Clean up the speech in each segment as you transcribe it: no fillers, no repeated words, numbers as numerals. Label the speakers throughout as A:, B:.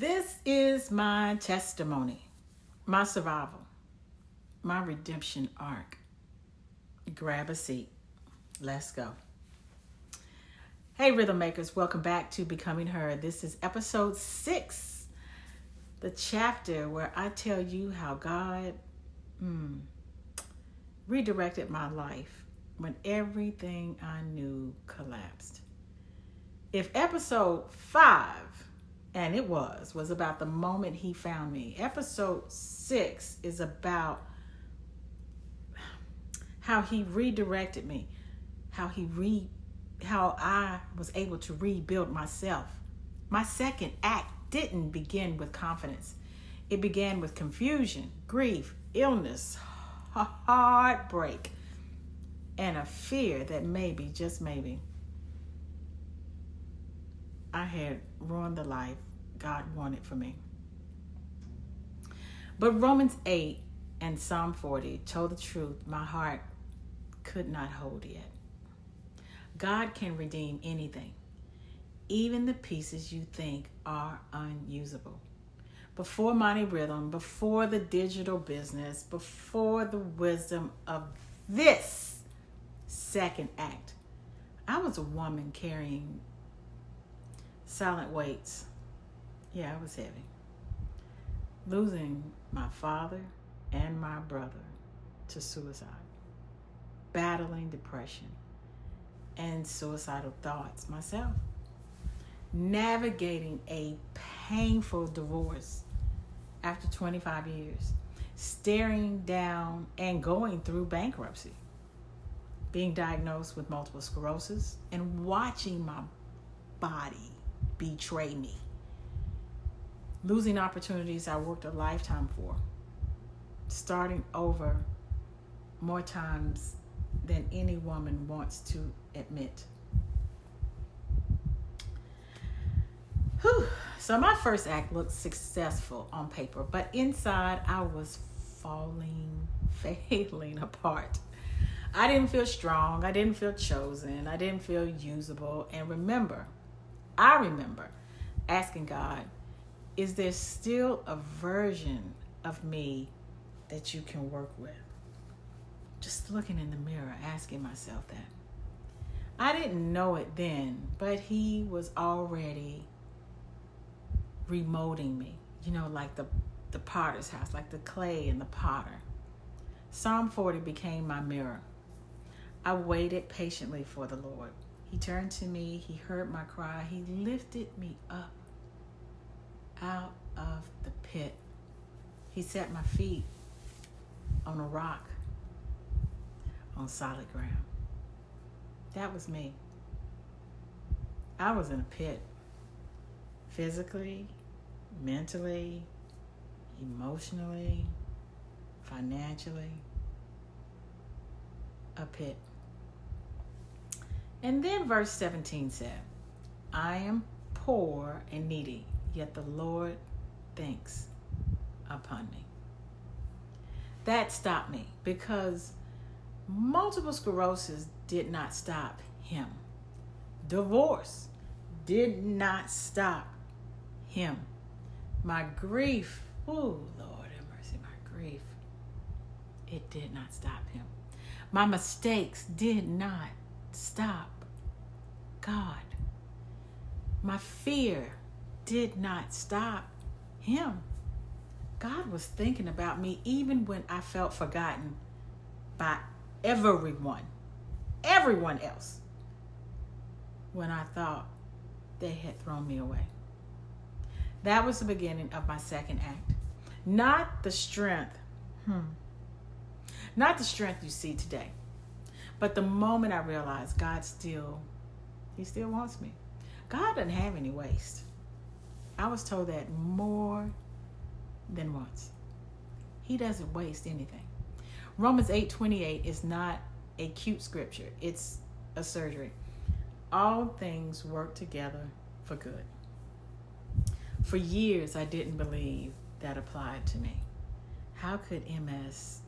A: This is my testimony, my survival, my redemption arc. Grab a seat. Let's go. Hey, rhythm makers, welcome back to Becoming Her. This is episode 6, the chapter where I tell you how God redirected my life when everything I knew collapsed. If episode 5, and it was about the moment he found me, episode 6 is about how he redirected me, how I was able to rebuild myself. My second act didn't begin with confidence. It began with confusion, grief, illness, heartbreak, and a fear that maybe, just maybe, I had ruined the life God wanted for me. But Romans 8 and Psalm 40 told the truth my heart could not hold yet. God can redeem anything, even the pieces you think are unusable. Before MoniRhythm, before the digital business, before the wisdom of this second act, I was a woman carrying silent weights. Yeah, I was heavy. Losing my father and my brother to suicide. Battling depression and suicidal thoughts myself. Navigating a painful divorce after 25 years. Staring down and going through bankruptcy. Being diagnosed with multiple sclerosis and watching my body betray me. Losing opportunities I worked a lifetime for. Starting over more times than any woman wants to admit. Whew. So my first act looked successful on paper, but inside I was failing apart. I didn't feel strong. I didn't feel chosen. I didn't feel usable. And I remember asking God, is there still a version of me that you can work with? Just looking in the mirror, asking myself that. I didn't know it then, but he was already remolding me. You know, like the potter's house, like the clay and the potter. Psalm 40 became my mirror. I waited patiently for the Lord. He turned to me. He heard my cry. He lifted me up out of the pit. He set my feet on a rock, on solid ground. That was me. I was in a pit. Physically, mentally, emotionally, financially. A pit. And then verse 17 said, I am poor and needy, yet the Lord thinks upon me. That stopped me because multiple sclerosis did not stop him. Divorce did not stop him. My grief, oh Lord have mercy, my grief, it did not stop him. My mistakes did not stop God. My fear did not stop him. God was thinking about me even when I felt forgotten by everyone else, when I thought they had thrown me away. That was the beginning of my second act. Not the strength you see today, but the moment I realized he still wants me. God doesn't have any waste. I was told that more than once. He doesn't waste anything. Romans 8:28 is not a cute scripture. It's a surgery. All things work together for good. For years, I didn't believe that applied to me. How could MS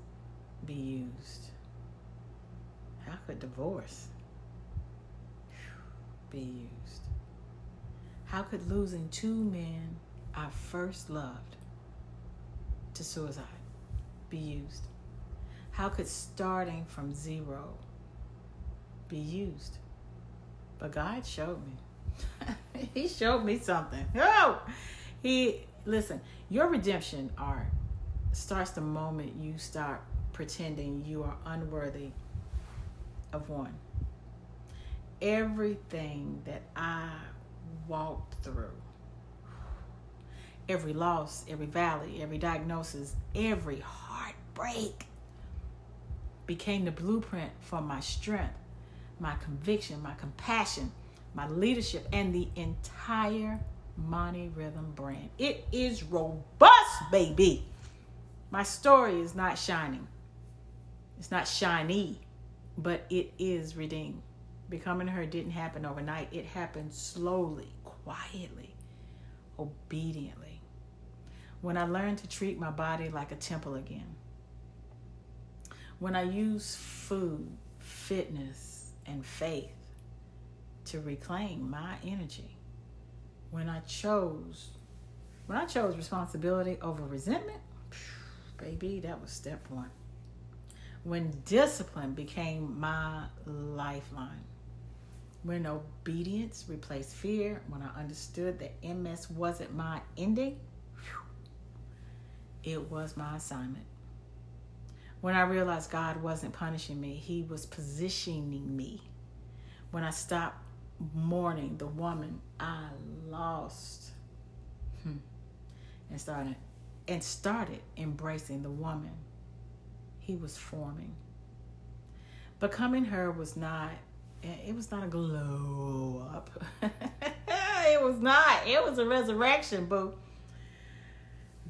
A: be used? How could divorce be used? How could losing 2 men I first loved to suicide be used? How could starting from zero be used? But God showed me. He showed me something. Oh, listen, your redemption arc starts the moment you start pretending you are unworthy of one. Everything that I walked through, every loss, every valley, every diagnosis, every heartbreak became the blueprint for my strength, my conviction, my compassion, my leadership, and the entire MoniRhythm brand. It is robust, baby. My story is not shining. It's not shiny, but it is redeemed. Becoming her didn't happen overnight. It happened slowly, quietly, obediently. When I learned to treat my body like a temple again. When I used food, fitness, and faith to reclaim my energy. When I chose responsibility over resentment, baby, that was step one. When discipline became my lifeline. When obedience replaced fear. When I understood that MS wasn't my ending, it was my assignment. When I realized God wasn't punishing me, He was positioning me. When I stopped mourning the woman I lost and started embracing the woman He was forming. Becoming her was not a glow up. It was a resurrection, boo.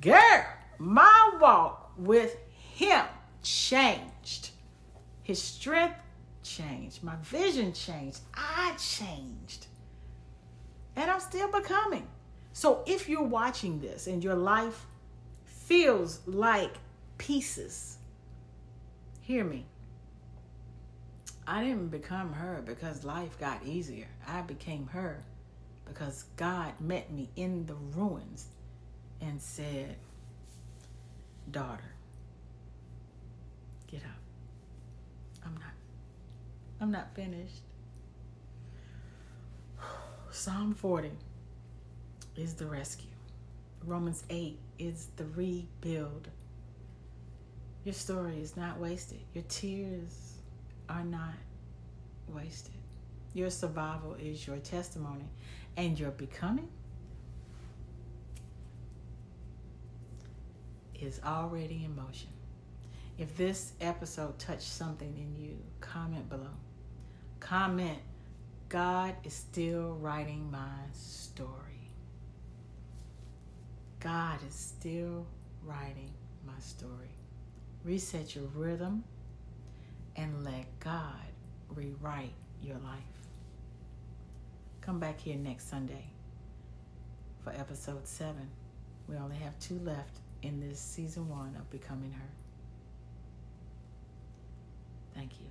A: Girl, my walk with Him changed. His strength changed. My vision changed. I changed. And I'm still becoming. So if you're watching this and your life feels like pieces, hear me. I didn't become her because life got easier. I became her because God met me in the ruins and said, daughter, get up. I'm not finished. Psalm 40 is the rescue. Romans 8 is the rebuild. Your story is not wasted. Your tears are not wasted. Your survival is your testimony, and your becoming is already in motion. If this episode touched something in you, comment below. Comment, God is still writing my story. God is still writing my story. Reset your rhythm and let God rewrite your life. Come back here next Sunday for episode 7. We only have 2 left in this season 1 of Becoming Her. Thank you.